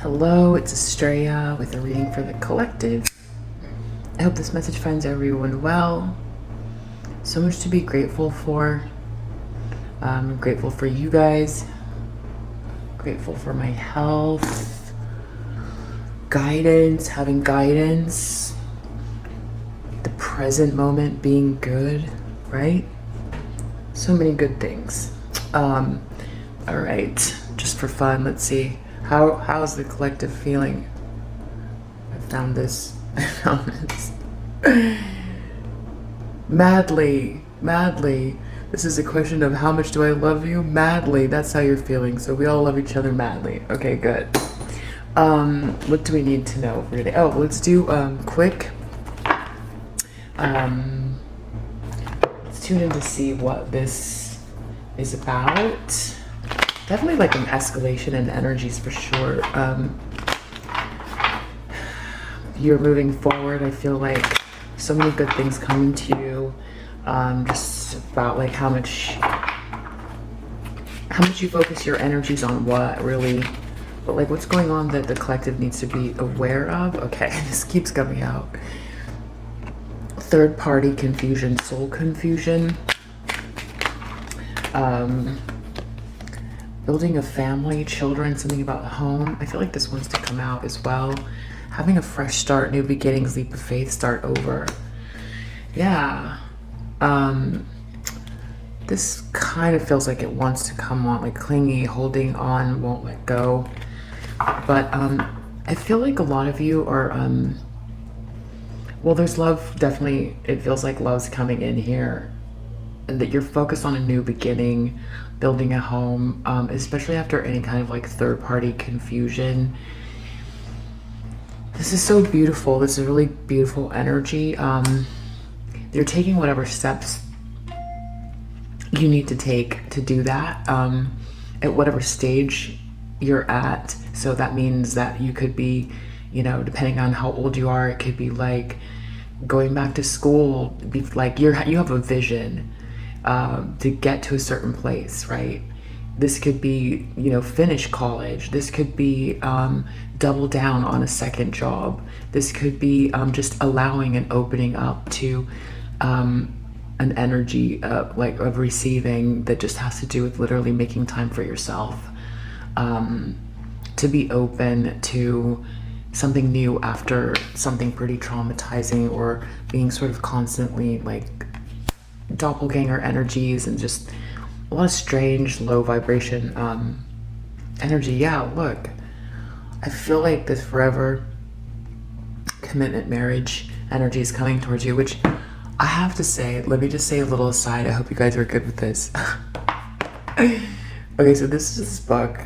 Hello, it's Estrella with a reading for the collective. I hope this message finds everyone well. So much to be grateful for. I'm grateful for you guys. Grateful for my health. Guidance, having guidance. The present moment being good, right? So many good things. All right, just for fun, let's see. How's the collective feeling? I found this. Madly. This is a question of how much do I love you? Madly. That's how you're feeling. So we all love each other madly. Okay, good. What do we need to know for today? Oh, let's do quick. Let's tune in to see what this is about. Definitely like an escalation in energies for sure. You're moving forward. I feel like so many good things coming to you. Just about like how much you focus your energies on what really, but like what's going on that the collective needs to be aware of. Okay, this keeps coming out. Third party confusion, soul confusion. Building a family, children, something about home. I feel like this wants to come out as well. Having a fresh start, new beginnings, leap of faith, start over. Yeah. This kind of feels like it wants to come on, like clingy, holding on, won't let go. But I feel like a lot of you are, well, there's love, definitely. It feels like love's coming in here. And that you're focused on a new beginning, building a home, especially after any kind of like third party confusion. This is so beautiful. This is really beautiful energy. You're taking whatever steps you need to take to do that, at whatever stage you're at. So that means that you could be, you know, depending on how old you are, it could be like going back to school, be like you have a vision to get to a certain place, right? This could be, you know, finish college. This could be double down on a second job. This could be just allowing and opening up to an energy like of receiving that just has to do with literally making time for yourself, to be open to something new after something pretty traumatizing, or being sort of constantly like doppelganger energies and just a lot of strange low vibration energy. Yeah, look, I feel like this forever commitment marriage energy is coming towards you, which I have to say, let me just say a little aside. I hope you guys are good with this. Okay, so this is this book,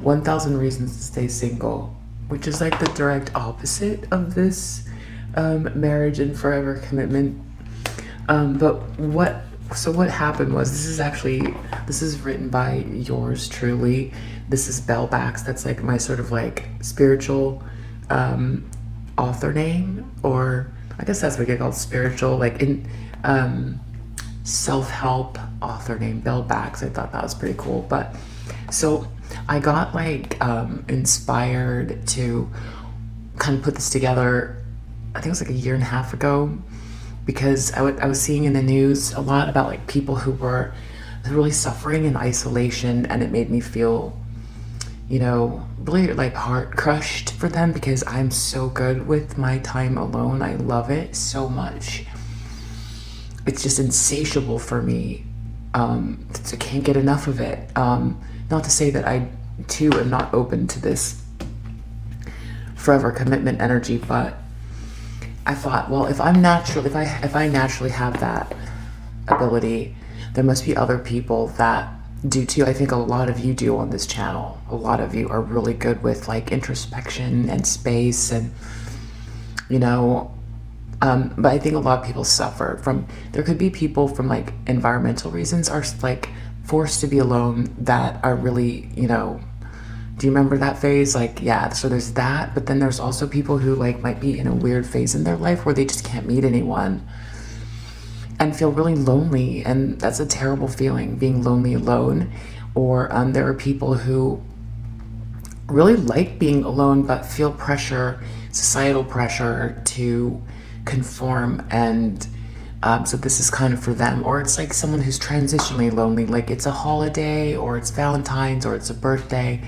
1000 Reasons to Stay Single, which is like the direct opposite of this marriage and forever commitment. But what happened was, this is written by yours truly. This is Bellbacks. That's like my sort of like spiritual author name, or I guess that's what you call spiritual, like in self-help author name, Bellbacks. I thought that was pretty cool. But so I got like inspired to kind of put this together, I think it was like a year and a half ago, because I was seeing in the news a lot about like people who were really suffering in isolation, and it made me feel, you know, really like heart crushed for them, because I'm so good with my time alone. I love it so much. It's just insatiable for me. I can't get enough of it. Not to say that I too am not open to this forever commitment energy, but I thought, well, if I naturally have that ability, there must be other people that do too. I think a lot of you do on this channel. A lot of you are really good with like introspection and space, and you know, but I think a lot of people suffer from, there could be people from like environmental reasons are like forced to be alone, that are really, you know, do you remember that phase? Like, yeah, so there's that, but then there's also people who like might be in a weird phase in their life where they just can't meet anyone and feel really lonely, and that's a terrible feeling, being lonely alone. Or there are people who really like being alone, but feel pressure, societal pressure to conform. And so this is kind of for them. Or it's like someone who's transitionally lonely, like it's a holiday, or it's Valentine's, or it's a birthday.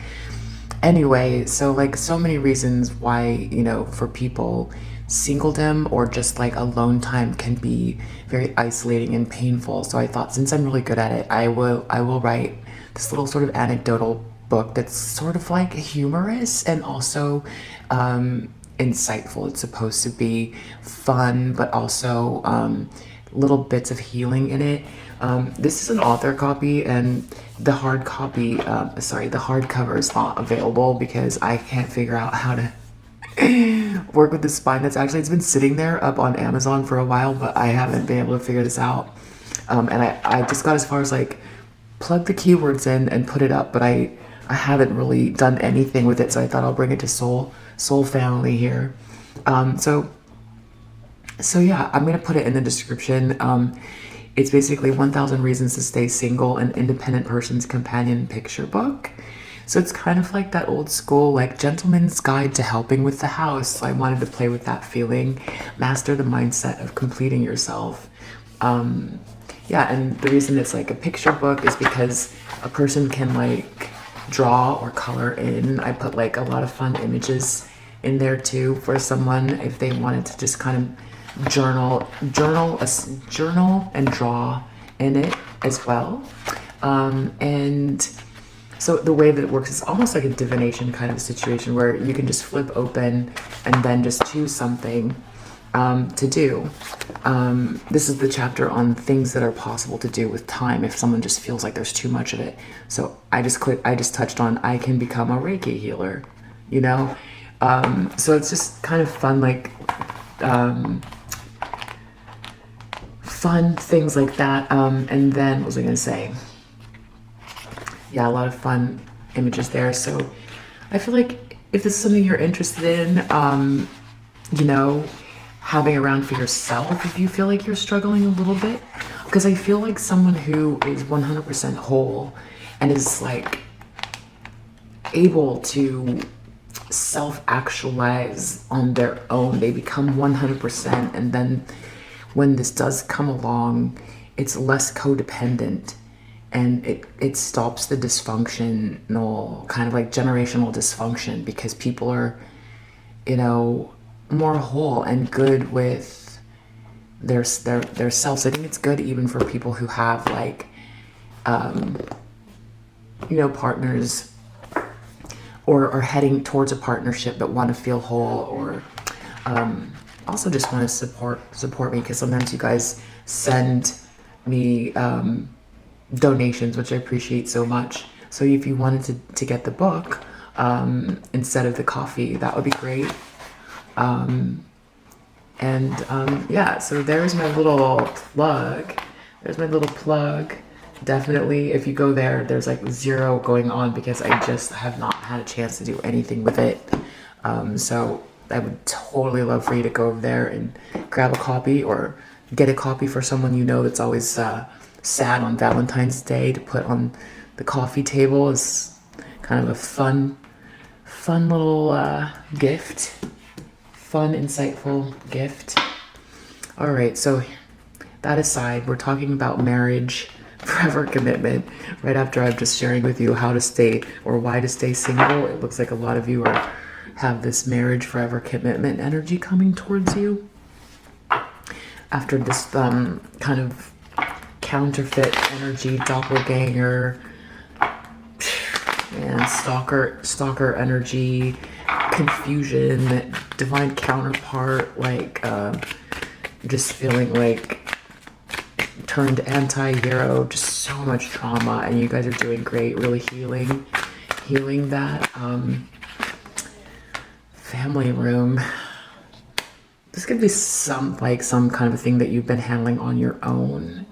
Anyway, so like so many reasons why, for people, singledom or just like alone time can be very isolating and painful. So I thought, since I'm really good at it, I will write this little sort of anecdotal book that's sort of like humorous and also insightful. It's supposed to be fun, but also little bits of healing in it. This is an author copy, and the hard copy, the hardcover is not available because I can't figure out how to work with the spine. It's been sitting there up on Amazon for a while, but I haven't been able to figure this out. And I just got as far as like plug the keywords in and put it up, but I haven't really done anything with it. So I thought I'll bring it to Soul Family here. So yeah, I'm gonna put it in the description. It's basically 1,000 Reasons to Stay Single, an independent person's companion picture book. So it's kind of like that old school, like gentleman's guide to helping with the house. So I wanted to play with that feeling, master the mindset of completing yourself. Yeah, and the reason it's like a picture book is because a person can like draw or color in. I put like a lot of fun images in there too for someone if they wanted to just kind of journal and draw in it as well. And so the way that it works is almost like a divination kind of situation where you can just flip open and then just choose something to do. This is the chapter on things that are possible to do with time if someone just feels like there's too much of it. So I just touched on I can become a Reiki healer, you know? So it's just kind of fun, like fun things like that. And then what was I gonna say? Yeah, a lot of fun images there. So I feel like if this is something you're interested in, having around for yourself if you feel like you're struggling a little bit, because I feel like someone who is 100% whole and is like able to self-actualize on their own, they become 100%, and then when this does come along, it's less codependent, and it stops the dysfunctional kind of like generational dysfunction, because people are more whole and good with their selves. I think it's good even for people who have like partners or are heading towards a partnership but want to feel whole, or also just want to support me, because sometimes you guys send me donations, which I appreciate so much. So if you wanted to get the book instead of the coffee, that would be great. Yeah, so there's my little plug. Definitely, if you go there, there's like zero going on because I just have not had a chance to do anything with it. So I would totally love for you to go over there and grab a copy, or get a copy for someone that's always sad on Valentine's Day to put on the coffee table. Is kind of a fun little gift. Fun, insightful gift. All right, so that aside, we're talking about marriage, forever commitment, right after I'm just sharing with you how to stay, or why to stay single. It looks like a lot of you have this marriage, forever commitment energy coming towards you. After this kind of counterfeit energy, doppelganger, and stalker energy, confusion, divine counterpart, like just feeling like turned anti-hero, just so much trauma, and you guys are doing great, really healing that. Family room. This could be some kind of a thing that you've been handling on your own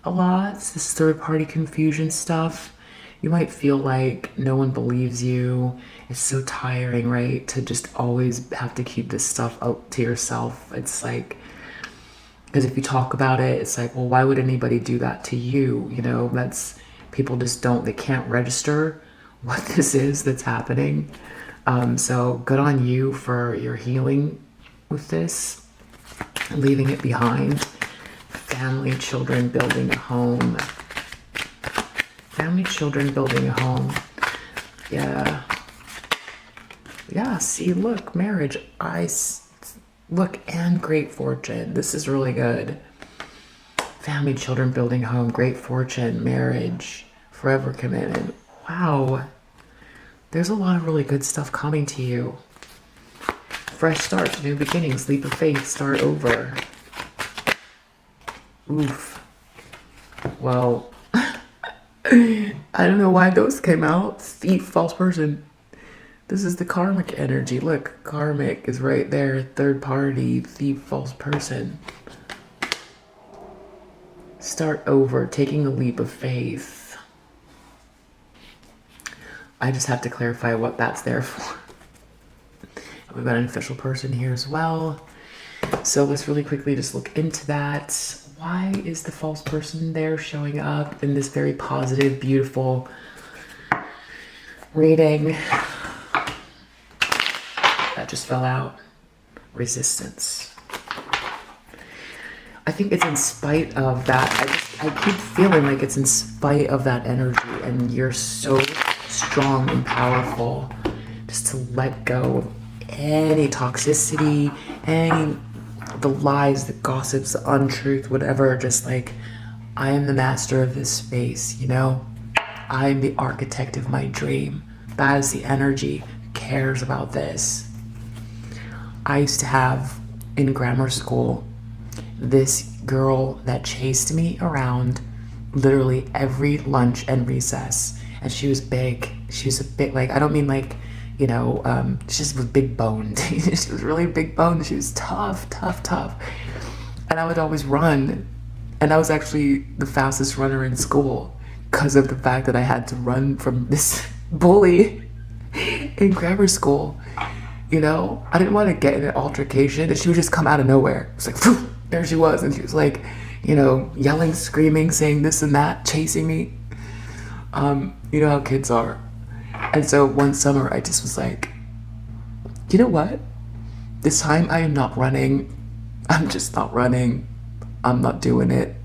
a lot. This third party confusion stuff. You might feel like no one believes you. It's so tiring, right? To just always have to keep this stuff out to yourself. It's like, because if you talk about it, it's like, well, why would anybody do that to you? That's, people just they can't register what this is that's happening. So good on you for your healing with this, leaving it behind. Family, children, building a home. Family, children, building a home. Yeah. Yeah, see, look, marriage. Look, and great fortune. This is really good. Family, children, building a home, great fortune, marriage, forever committed. Wow. There's a lot of really good stuff coming to you. Fresh start, new beginnings, leap of faith, start over. Oof. Well, I don't know why those came out. Thief, false person. This is the karmic energy. Look, karmic is right there. Third party, thief, false person. Start over, taking a leap of faith. I just have to clarify what that's there for. We've got an official person here as well. So let's really quickly just look into that. Why is the false person there showing up in this very positive, beautiful reading? That just fell out. Resistance. I think it's in spite of that. I keep feeling like it's in spite of that energy, and you're so strong and powerful just to let go of any toxicity, any the lies, the gossips, the untruth, whatever. Just like, I am the master of this space, you know? I am the architect of my dream. That is the energy. Who cares about this? I used to have in grammar school this girl that chased me around literally every lunch and recess, and she was big. She was a big, like, I don't mean like, you know, she just was big boned. She was really big boned. She was tough. And I would always run, and I was actually the fastest runner in school because of the fact that I had to run from this bully in grammar school. You know, I didn't want to get in an altercation, and she would just come out of nowhere. It's like, phew, there she was, and she was like, you know, yelling, screaming, saying this and that, chasing me. You know how kids are. And so one summer, I just was like, you know what? This time I am not running. I'm just not running. I'm not doing it.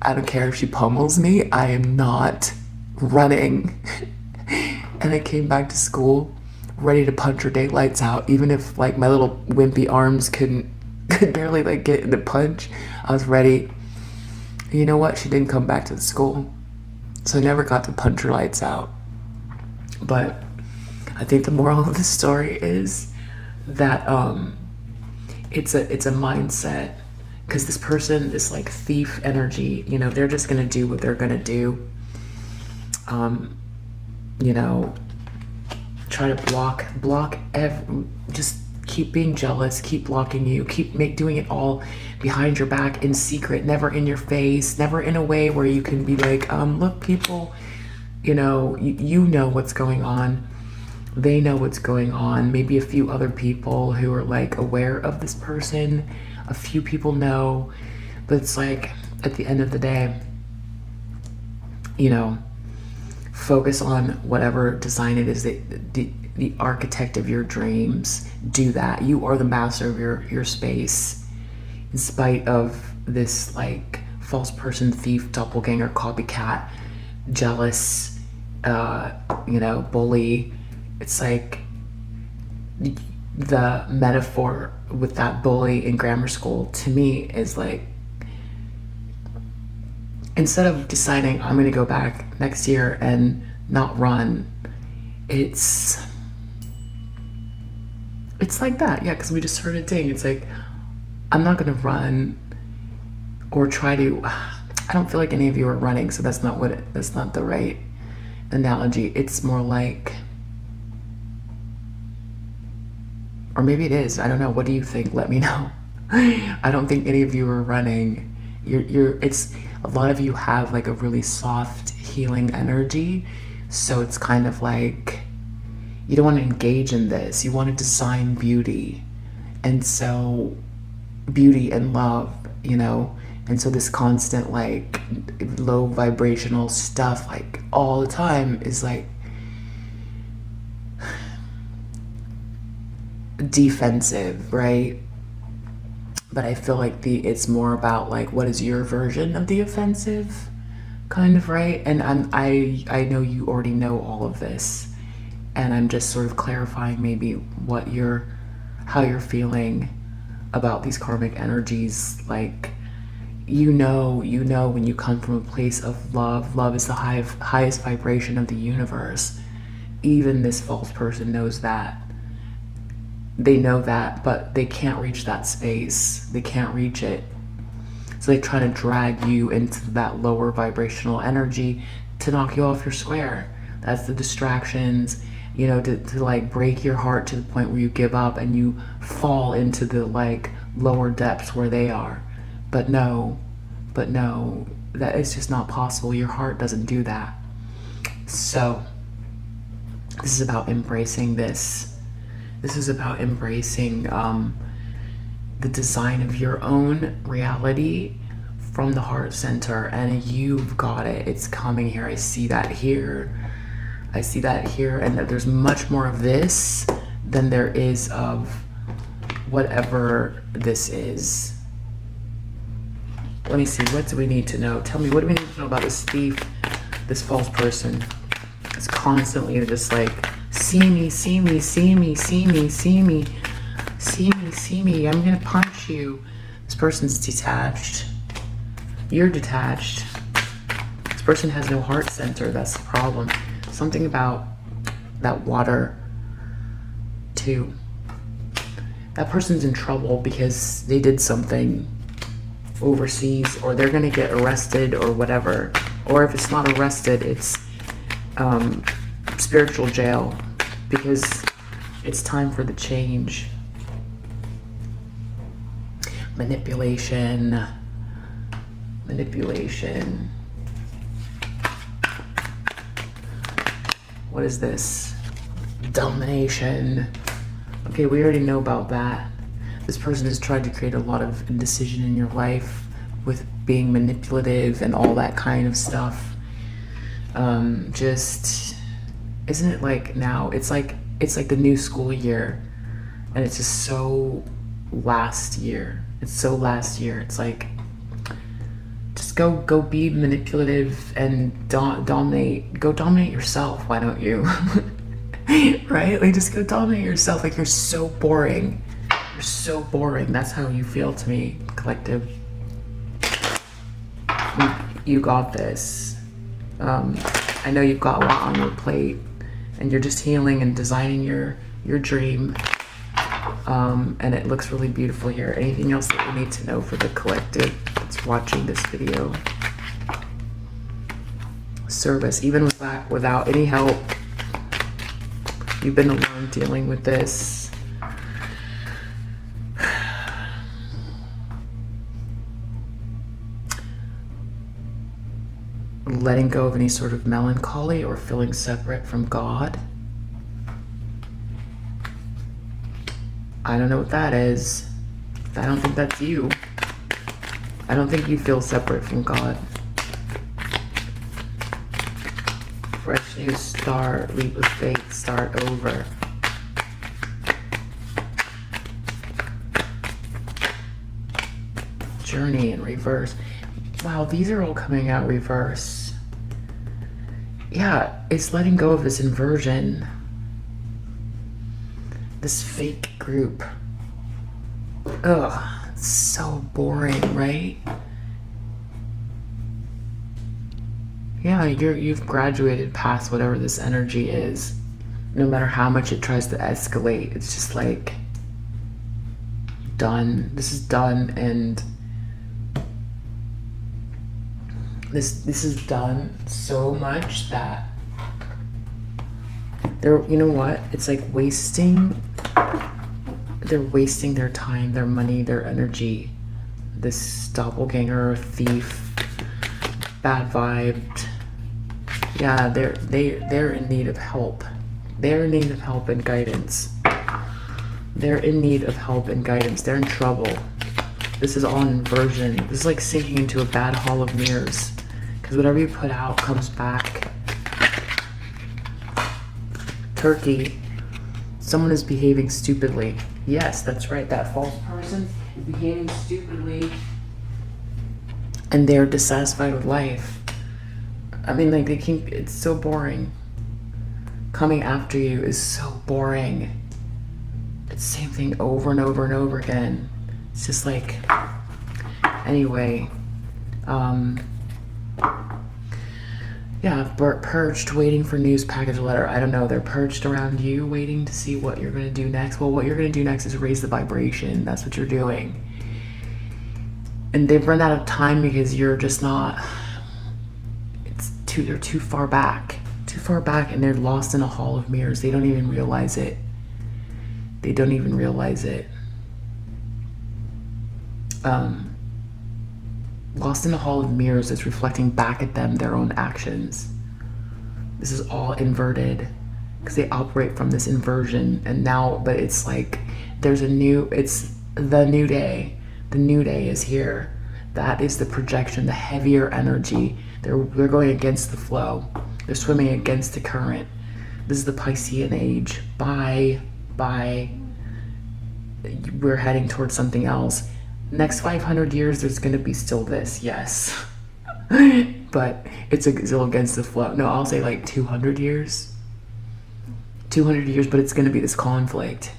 I don't care if she pummels me. I am not running. And I came back to school ready to punch her daylights out, even if like my little wimpy arms could barely like get in the punch. I was ready. And you know what? She didn't come back to the school, so I never got to punch her lights out. But I think the moral of the story is that it's a mindset, because this person, this like thief energy, you know, they're just gonna do what they're gonna do. You know, try to just keep being jealous, keep blocking you, keep doing it all behind your back, in secret, never in your face, never in a way where you can be like, look, people, you know, you know what's going on. They know what's going on. Maybe a few other people who are like aware of this person. A few people know. But it's like, at the end of the day, you know, focus on whatever design it is, the architect of your dreams. Do that. You are the master of your space. In spite of this like false person, thief, doppelganger, copycat, jealous, you know, bully. It's like the metaphor with that bully in grammar school to me is like, instead of deciding I'm going to go back next year and not run, it's like that. Yeah, because we just heard a ding. It's like, I'm not going to run or try to. I don't feel like any of you are running, so that's not the right analogy. It's more like, or maybe it is. I don't know. What do you think? Let me know. I don't think any of you are running. It's a lot of you have like a really soft healing energy, so it's kind of like you don't want to engage in this. You want to design beauty, and so beauty and love, you know. And so this constant like low vibrational stuff like all the time is like defensive, right? But I feel like it's more about like, what is your version of the offensive, kind of, right? And I know you already know all of this, and I'm just sort of clarifying maybe how you're feeling about these karmic energies. Like, you know when you come from a place of love. Love is the highest vibration of the universe. Even this false person knows that. They know that, but they can't reach that space. They can't reach it. So they try to drag you into that lower vibrational energy to knock you off your square. That's the distractions, to like break your heart to the point where you give up and you fall into the like lower depths where they are. But no, that is just not possible. Your heart doesn't do that. So this is about embracing this. This is about embracing the design of your own reality from the heart center, and you've got it. It's coming here. I see that here. And that there's much more of this than there is of whatever this is. Let me see. What do we need to know? Tell me, what do we need to know about this thief, this false person? It's constantly just like, see me, see me, see me, see me, see me, see me, see me. I'm gonna punch you. This person's detached. You're detached. This person has no heart center. That's the problem. Something about that water, too. That person's in trouble because they did something overseas, or they're gonna get arrested or whatever. Or if it's not arrested, it's spiritual jail, because it's time for the change. Manipulation. What is this? Domination. Okay, we already know about that. This person has tried to create a lot of indecision in your life with being manipulative and all that kind of stuff. Isn't it like now? It's like the new school year, and it's just so last year. It's like, just go be manipulative and dominate. Go dominate yourself. Why don't you? Right? Like, just go dominate yourself. Like, you're so boring. You're so boring. That's how you feel to me, collective. You got this. I know you've got a lot on your plate, and you're just healing and designing your dream. And it looks really beautiful here. Anything else that you need to know for the collective that's watching this video? Service, even without any help. You've been alone dealing with this. Letting go of any sort of melancholy or feeling separate from God. I don't know what that is. I don't think that's you. I don't think you feel separate from God. Fresh new start, leap of faith, start over. Journey in reverse. Wow, these are all coming out reverse. Yeah, it's letting go of this inversion. This fake group. Ugh, it's so boring, right? Yeah, you've graduated past whatever this energy is. No matter how much it tries to escalate, it's just like, done. This is done, and this is done so much that you know what? It's like they're wasting their time, their money, their energy. This doppelganger, thief, bad vibed. Yeah, they're in need of help. They're in need of help and guidance. They're in need of help and guidance. They're in trouble. This is all an inversion. This is like sinking into a bad hall of mirrors. Because whatever you put out comes back. Turkey. Someone is behaving stupidly. Yes, that's right. That false person is behaving stupidly. And they're dissatisfied with life. I mean, like, it's so boring. Coming after you is so boring. It's the same thing over and over and over again. It's just like, anyway, yeah, perched, waiting for news package letter. I don't know. They're perched around you, waiting to see what you're going to do next. Well, what you're going to do next is raise the vibration. That's what you're doing. And they've run out of time because you're just not, they're too far back, and they're lost in a hall of mirrors. They don't even realize it. They don't even realize it. Lost in a hall of mirrors that's reflecting back at them their own actions. This is all inverted because they operate from this inversion. And now, but it's like it's the new day. The new day is here. That is the projection, the heavier energy. They're going against the flow. They're swimming against the current. This is the Piscean age. Bye. We're heading towards something else. Next 500 years, there's going to be still this, yes. But it's still against the flow. No, I'll say like 200 years. 200 years, but it's going to be this conflict.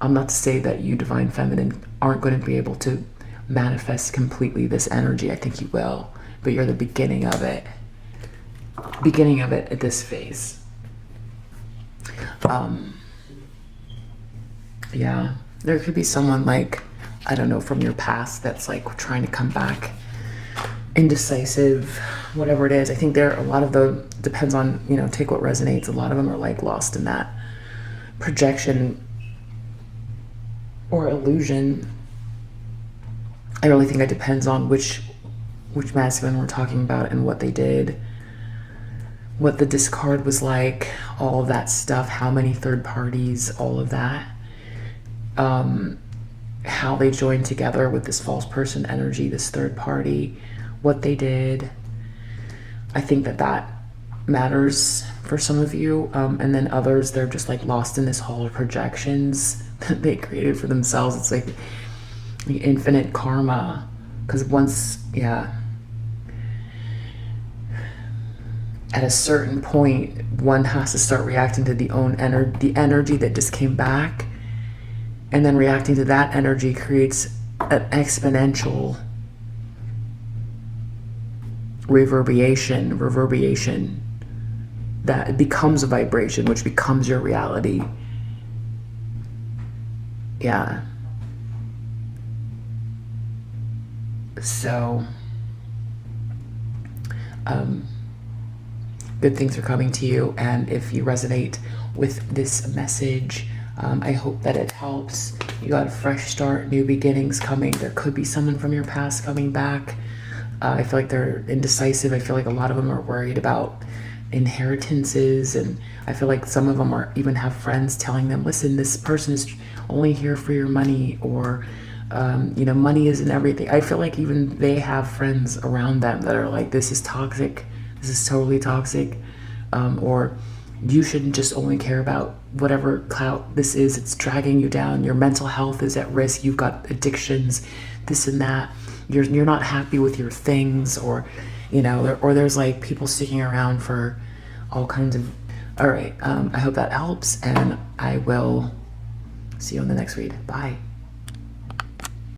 I'm not to say that you, Divine Feminine, aren't going to be able to manifest completely this energy. I think you will. But you're the beginning of it. Beginning of it at this phase. Yeah. There could be someone like, I don't know, from your past that's like trying to come back, indecisive, whatever it is. I think there are a lot of the, depends on, take what resonates. A lot of them are like lost in that projection or illusion. I really think it depends on which masculine we're talking about and what they did, what the discard was like, all of that stuff, how many third parties, all of that. How they joined together with this false person energy, this third party, what they did. I think that matters for some of you. And then others, they're just like lost in this hall of projections that they created for themselves. It's like the infinite karma. Because at a certain point, one has to start reacting to the energy that just came back. And then reacting to that energy creates an exponential reverberation that becomes a vibration, which becomes your reality. Yeah. So, good things are coming to you. And if you resonate with this message, I hope that it helps. You got a fresh start, new beginnings coming. There could be someone from your past coming back. I feel like they're indecisive. I feel like a lot of them are worried about inheritances, and I feel like some of them even have friends telling them, listen, this person is only here for your money, or money isn't everything. I feel like even they have friends around them that are like, this is toxic, this is totally toxic, or you shouldn't just only care about whatever clout this is. It's dragging you down. Your mental health is at risk. You've got addictions, this and that. You're not happy with your things, or or there's like people sticking around for all kinds of. All right. I hope that helps, and I will see you on the next read. Bye.